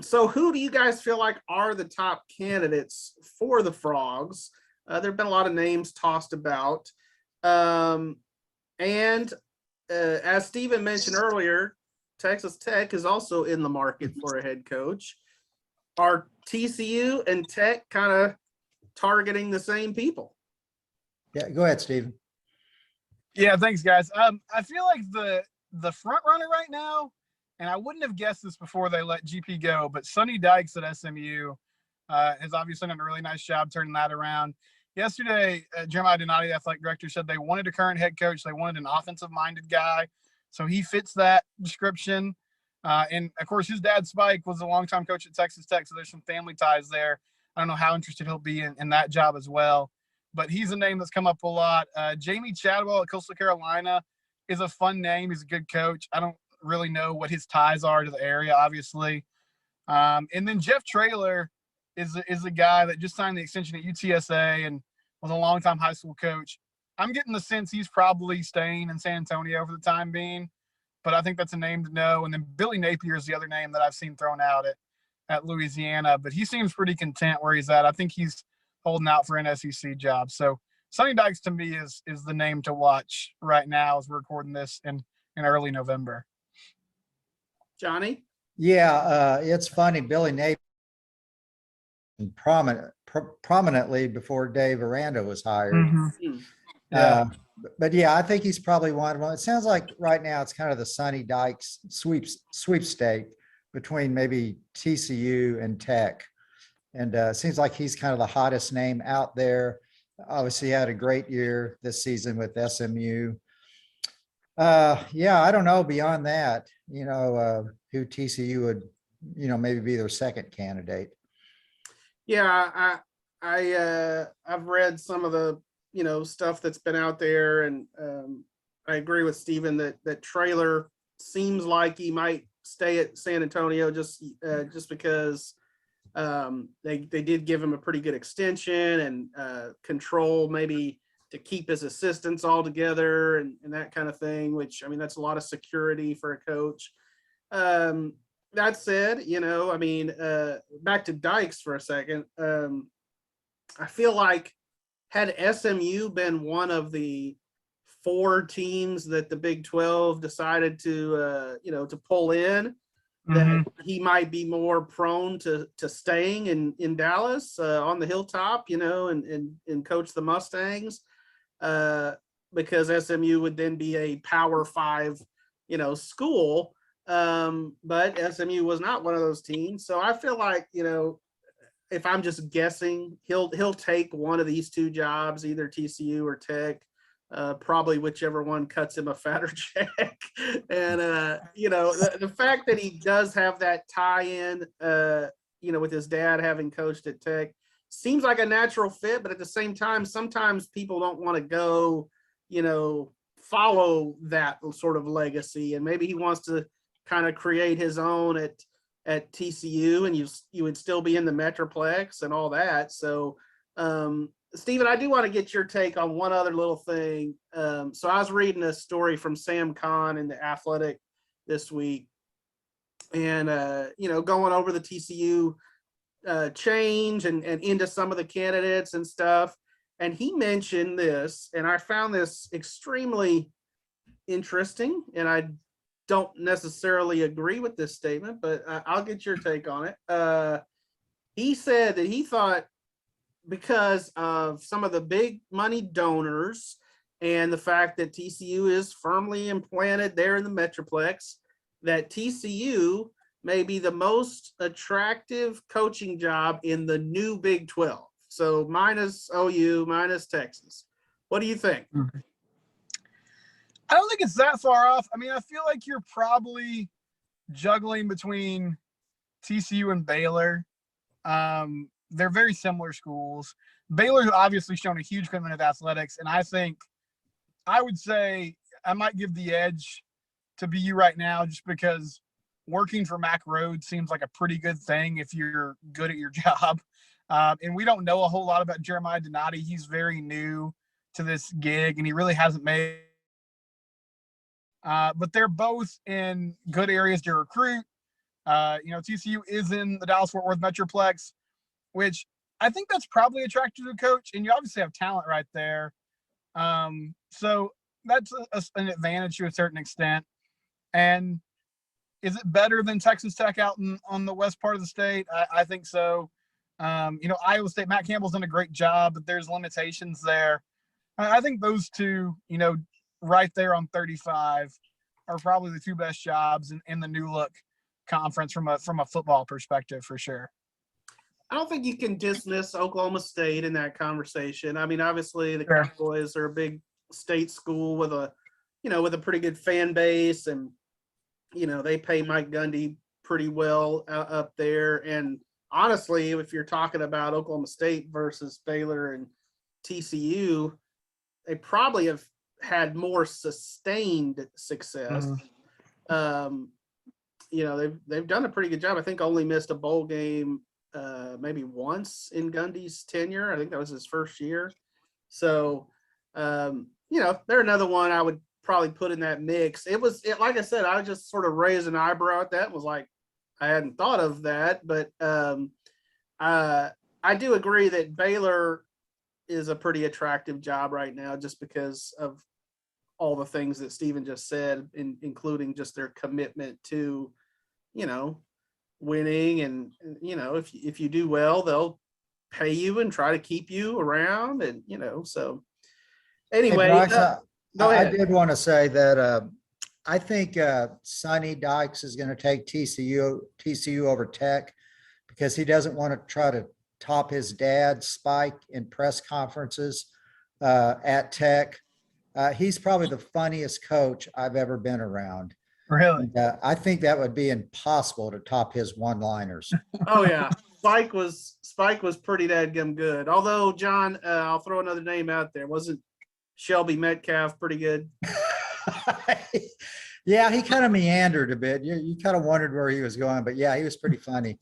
So who do you guys feel like are the top candidates for the Frogs? There have been a lot of names tossed about. And as Stephen mentioned earlier, Texas Tech is also in the market for a head coach. Are TCU and Tech kind of targeting the same people? Yeah, go ahead, Stephen. Yeah, thanks, guys. I feel like the front runner right now, and I wouldn't have guessed this before they let GP go, but Sonny Dykes at SMU has obviously done a really nice job turning that around. Yesterday, Jeremiah Donati, the athletic director, said they wanted a current head coach. They wanted an offensive-minded guy. So he fits that description. And, of course, his dad, Spike, was a longtime coach at Texas Tech, so there's some family ties there. I don't know how interested he'll be in that job as well. But he's a name that's come up a lot. Jamie Chadwell at Coastal Carolina is a fun name. He's a good coach. I don't really know what his ties are to the area, obviously. And then Jeff Traylor is a guy that just signed the extension at UTSA and was a longtime high school coach. I'm getting the sense he's probably staying in San Antonio for the time being, but I think that's a name to know. And then Billy Napier is the other name that I've seen thrown out at Louisiana, but he seems pretty content where he's at. I think he's holding out for an SEC job. So Sonny Dykes to me is the name to watch right now as we're recording this in early November. Johnny? Yeah, it's funny. Billy Napier prominently before Dave Aranda was hired. Mm-hmm. Yeah. But yeah, I think he's probably one of them. It sounds like right now it's kind of the Sonny Dykes sweepstake between maybe TCU and Tech. And it seems like he's kind of the hottest name out there. Obviously, he had a great year this season with SMU. Yeah, I don't know beyond that, who TCU would, maybe be their second candidate. Yeah, I've read some of the stuff that's been out there, and I agree with Stephen that Traylor seems like he might stay at San Antonio just because they did give him a pretty good extension and control maybe to keep his assistants all together and that kind of thing, which, I mean, that's a lot of security for a coach. That said, back to Dykes for a second. I feel like had SMU been one of the 4 teams that the Big 12 decided to pull in, that he might be more prone to staying in Dallas on the hilltop, and coach the Mustangs, because SMU would then be a Power 5, school. But SMU was not one of those teams. So I feel like, if I'm just guessing, he'll take one of these 2 jobs, either TCU or Tech, probably whichever one cuts him a fatter check. And, the fact that he does have that tie-in, with his dad having coached at Tech seems like a natural fit, but at the same time, sometimes people don't want to go, follow that sort of legacy. And maybe he wants to kind of create his own at TCU, and you would still be in the Metroplex and all that. So, Stephen, I do want to get your take on one other little thing. So I was reading a story from Sam Kahn in The Athletic this week, and, going over the TCU change and into some of the candidates and stuff. And he mentioned this, and I found this extremely interesting, and I don't necessarily agree with this statement, but I'll get your take on it. He said that he thought, because of some of the big money donors and the fact that TCU is firmly implanted there in the Metroplex, that TCU may be the most attractive coaching job in the new Big 12. So minus OU, minus Texas. What do you think? I don't think it's that far off. I mean, I feel like you're probably juggling between TCU and Baylor. They're very similar schools. Baylor's obviously shown a huge commitment of athletics, and I would say I might give the edge to BU right now, just because working for Mack Rhodes seems like a pretty good thing if you're good at your job. And we don't know a whole lot about Jeremiah Donati. He's very new to this gig, and he really hasn't made. But they're both in good areas to recruit. TCU is in the Dallas-Fort Worth Metroplex, which I think that's probably attractive to a coach. And you obviously have talent right there. So that's an advantage to a certain extent. And is it better than Texas Tech out on the west part of the state? I think so. Iowa State, Matt Campbell's done a great job, but there's limitations there. I think those two, right there on 35 are probably the two best jobs in the new look conference from a football perspective for sure. I don't think you can dismiss Oklahoma State in that conversation. I mean, obviously the Sure. Cowboys are a big state school with a pretty good fan base, and they pay Mike Gundy pretty well up there. And honestly, if you're talking about Oklahoma State versus Baylor and TCU, they probably have had more sustained success. They've done a pretty good job. I think only missed a bowl game maybe once in Gundy's tenure. I think that was his first year. So, they're another one I would probably put in that mix. Like I said, I just sort of raised an eyebrow at that and was like, I hadn't thought of that, but I do agree that Baylor is a pretty attractive job right now just because of all the things that Stephen just said, including just their commitment to, winning. And, if you do well, they'll pay you and try to keep you around. And, so anyway, Hey, Brice, go ahead. I did want to say that I think Sonny Dykes is going to take TCU over Tech because he doesn't want to try to top his dad, Spike, in press conferences at Tech. He's probably the funniest coach I've ever been around. Really? And, I think that would be impossible to top his one-liners. Oh yeah, Spike was pretty dadgum good. Although John, I'll throw another name out there. Wasn't Shelby Metcalf pretty good? Yeah, he kind of meandered a bit. You kind of wondered where he was going, but yeah, he was pretty funny.